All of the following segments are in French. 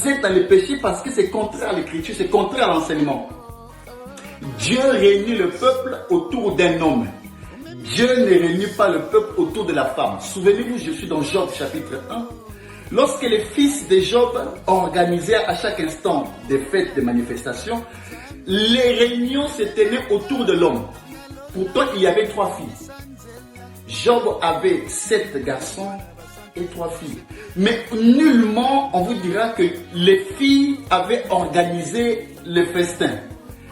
Vous êtes dans le péché parce que c'est contraire à l'écriture, c'est contraire à l'enseignement. Dieu réunit le peuple autour d'un homme. Dieu ne réunit pas le peuple autour de la femme. Souvenez-vous, je suis dans Job chapitre 1. Lorsque les fils de Job organisaient à chaque instant des fêtes, des manifestations, les réunions se tenaient autour de l'homme. Pourtant, il y avait 3 filles. Job avait 7 garçons et 3 filles. Mais nullement on vous dira que les filles avaient organisé le festin.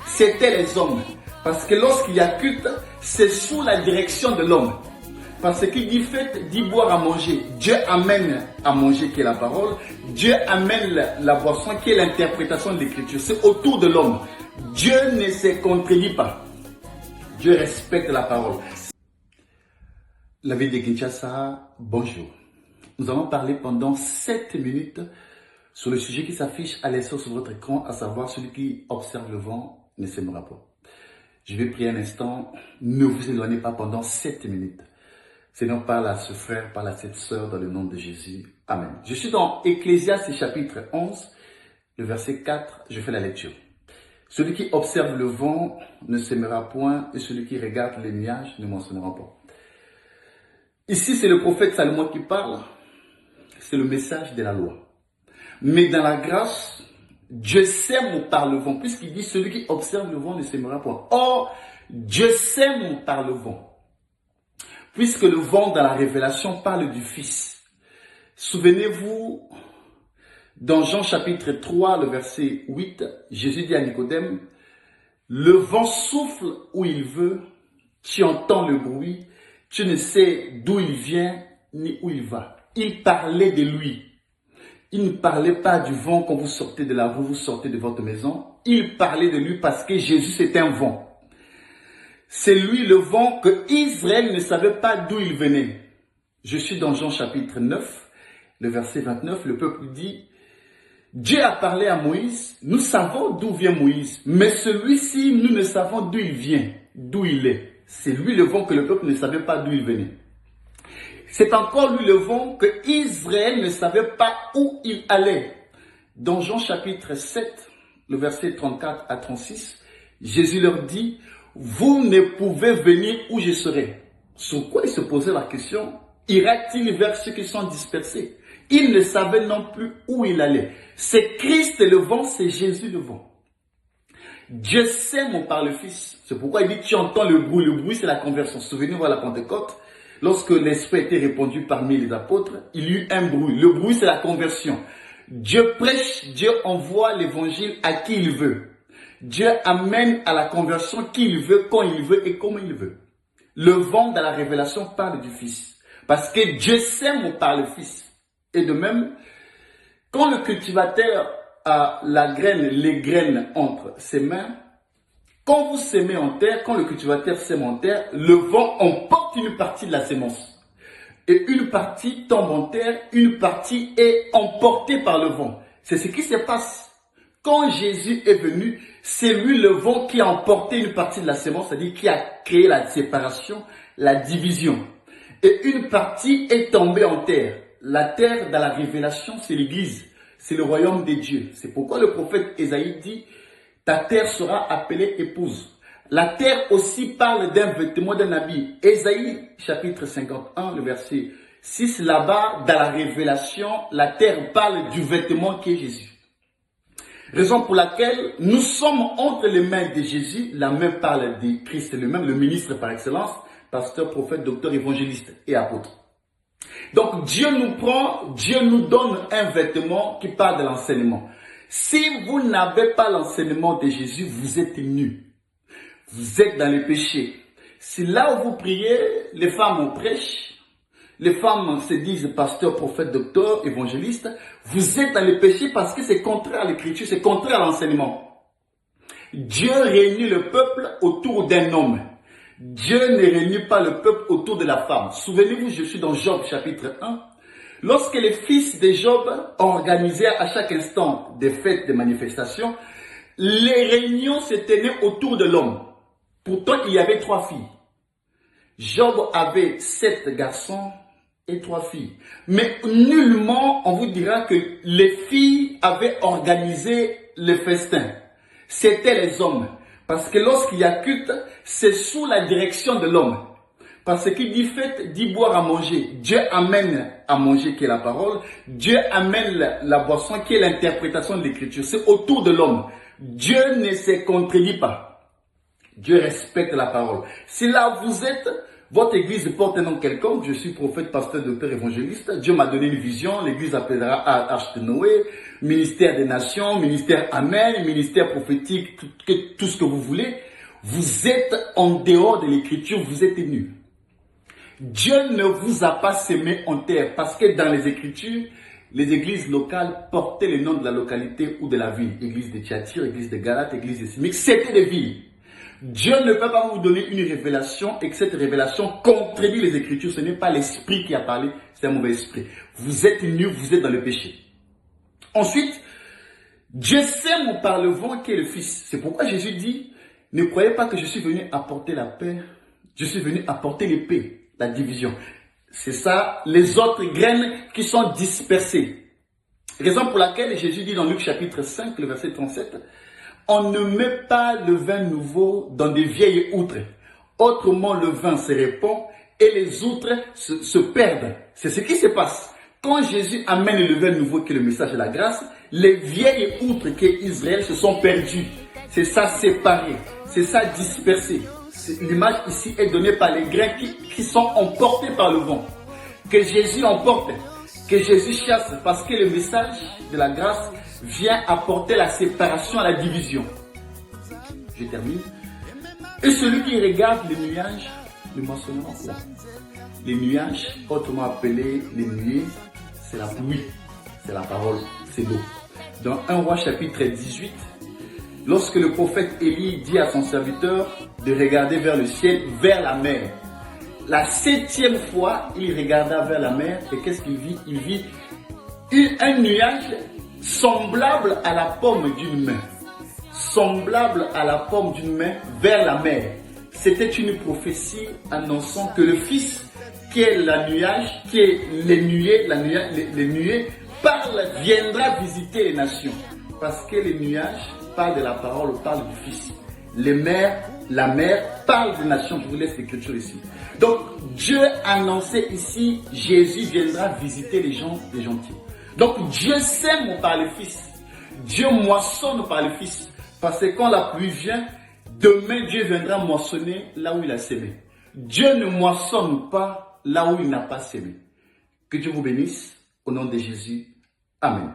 C'était les hommes. Parce que lorsqu'il y a culte, c'est sous la direction de l'homme. Parce qu'il dit faites, dit boire à manger. Dieu amène à manger qui est la parole. Dieu amène la boisson qui est l'interprétation de l'écriture. C'est autour de l'homme. Dieu ne se contredit pas. Dieu respecte la parole. La ville de Kinshasa, bonjour. Nous allons parler pendant 7 minutes sur le sujet qui s'affiche à l'instant sur votre écran, à savoir celui qui observe le vent ne s'aimera pas. Je vais prier un instant, ne vous éloignez pas pendant 7 minutes. Seigneur, parle à ce frère, parle à cette sœur dans le nom de Jésus. Amen. Je suis dans Ecclésiaste chapitre 11, le verset 4, je fais la lecture. Celui qui observe le vent ne s'aimera point et celui qui regarde les nuages ne mentionnera pas. Ici, c'est le prophète Salomon qui parle. C'est le message de la loi. Mais dans la grâce, Dieu sème par le vent, puisqu'il dit celui qui observe le vent ne s'aimera point. Or, Dieu sème par le vent. Puisque le vent dans la révélation parle du Fils. Souvenez-vous, dans Jean chapitre 3, le verset 8, Jésus dit à Nicodème, le vent souffle où il veut, tu entends le bruit, tu ne sais d'où il vient ni où il va. Il parlait de lui. Il ne parlait pas du vent quand vous sortez de la rue, vous sortez de votre maison. Il parlait de lui parce que Jésus c'est un vent. C'est lui le vent que Israël ne savait pas d'où il venait. Je suis dans Jean chapitre 9, le verset 29, le peuple dit, Dieu a parlé à Moïse, nous savons d'où vient Moïse, mais celui-ci, nous ne savons d'où il vient, d'où il est. C'est lui le vent que le peuple ne savait pas d'où il venait. C'est encore lui le vent que Israël ne savait pas où il allait. Dans Jean chapitre 7, le verset 34 à 36, Jésus leur dit, vous ne pouvez venir où je serai. Sur quoi il se posait la question, ira-t-il vers ceux qui sont dispersés? Il ne savait non plus où il allait. C'est Christ le vent, c'est Jésus le vent. Dieu sème par le Fils. C'est pourquoi il dit, tu entends le bruit. Le bruit, c'est la conversion. Souvenez-vous à la Pentecôte, lorsque l'Esprit était répandu parmi les apôtres, il y eut un bruit. Le bruit, c'est la conversion. Dieu prêche, Dieu envoie l'évangile à qui il veut. Dieu amène à la conversion qui il veut, quand il veut et comment il veut. Le vent dans la révélation parle du Fils. Parce que Dieu sème par le Fils. Et de même, quand le cultivateur a la graine, les graines entre ses mains, quand vous semez en terre, quand le cultivateur sème en terre, le vent emporte une partie de la sémence. Et une partie tombe en terre, une partie est emportée par le vent. C'est ce qui se passe. Quand Jésus est venu, c'est lui le vent qui a emporté une partie de la sémence, c'est-à-dire qui a créé la séparation, la division. Et une partie est tombée en terre. La terre dans la révélation, c'est l'Église. C'est le royaume des dieux. C'est pourquoi le prophète Ésaïe dit, ta terre sera appelée épouse. La terre aussi parle d'un vêtement, d'un habit. Ésaïe, chapitre 51, le verset 6, là-bas, dans la révélation, la terre parle du vêtement qui est Jésus. Raison pour laquelle nous sommes entre les mains de Jésus, la main parle de Christ lui-même, le ministre par excellence, pasteur, prophète, docteur, évangéliste et apôtre. Donc Dieu nous prend, Dieu nous donne un vêtement qui parle de l'enseignement. Si vous n'avez pas l'enseignement de Jésus, vous êtes nus. Vous êtes dans le péché. Si là où vous priez, les femmes en prêchent, les femmes se disent pasteur, prophète, docteur, évangéliste, vous êtes dans le péché parce que c'est contraire à l'écriture, c'est contraire à l'enseignement. Dieu réunit le peuple autour d'un homme. Dieu ne réunit pas le peuple autour de la femme. Souvenez-vous, je suis dans Job chapitre 1. Lorsque les fils de Job organisaient à chaque instant des fêtes, des manifestations, les réunions se tenaient autour de l'homme. Pourtant, il y avait 3 filles. Job avait 7 garçons et 3 filles. Mais nullement on vous dira que les filles avaient organisé le festin. C'était les hommes. Parce que lorsqu'il y a culte, c'est sous la direction de l'homme. Parce qu'il dit faites, dit boire à manger. Dieu amène à manger qui est la parole. Dieu amène la boisson qui est l'interprétation de l'écriture. C'est autour de l'homme. Dieu ne se contredit pas. Dieu respecte la parole. Si là vous êtes, votre église porte un nom quelconque, je suis prophète, pasteur, docteur, évangéliste. Dieu m'a donné une vision, l'église appellera Arche de Noé, ministère des nations, ministère Amen, ministère prophétique, tout ce que vous voulez. Vous êtes en dehors de l'écriture, vous êtes nus. Dieu ne vous a pas semé en terre parce que dans les Écritures, les églises locales portaient le nom de la localité ou de la ville. Église de Thyatire, église de Galate, église de Simique, c'était des villes. Dieu ne peut pas vous donner une révélation et que cette révélation contredit les Écritures. Ce n'est pas l'esprit qui a parlé, c'est un mauvais esprit. Vous êtes nus, vous êtes dans le péché. Ensuite, Dieu sème par le vent qui est le Fils. C'est pourquoi Jésus dit, ne croyez pas que je suis venu apporter la paix, je suis venu apporter l'épée. La division. C'est ça, les autres graines qui sont dispersées. Raison pour laquelle Jésus dit dans Luc chapitre 5, le verset 37, on ne met pas le vin nouveau dans des vieilles outres. Autrement, le vin se répand et les outres se perdent. C'est ce qui se passe. Quand Jésus amène le vin nouveau qui est le message de la grâce, les vieilles outres qu'est Israël se sont perdues. C'est ça séparé, c'est ça dispersé. L'image ici est donnée par les grains qui sont emportés par le vent. Que Jésus emporte, que Jésus chasse, parce que le message de la grâce vient apporter la séparation, la division. Je termine. Et celui qui regarde les nuages, le moissonnera quoi? Les nuages, autrement appelés les nuées, c'est la pluie, c'est la parole, c'est l'eau. Dans 1 Roi chapitre 18, lorsque le prophète Élie dit à son serviteur de regarder vers le ciel, vers la mer. La 7e fois, il regarda vers la mer et qu'est-ce qu'il vit? Il vit un nuage semblable à la paume d'une main. Semblable à la paume d'une main vers la mer. C'était une prophétie annonçant que le Fils, qui est la nuage, qui est les nuées, viendra visiter les nations. Parce que les nuages parlent de la parole, parlent du Fils. La mer parle des nations. Je vous laisse l'écriture ici. Donc, Dieu annonçait ici, Jésus viendra visiter les gens, les gentils. Donc, Dieu sème par le Fils. Dieu moissonne par le Fils. Parce que quand la pluie vient, demain Dieu viendra moissonner là où il a sémé. Dieu ne moissonne pas là où il n'a pas sémé. Que Dieu vous bénisse. Au nom de Jésus. Amen.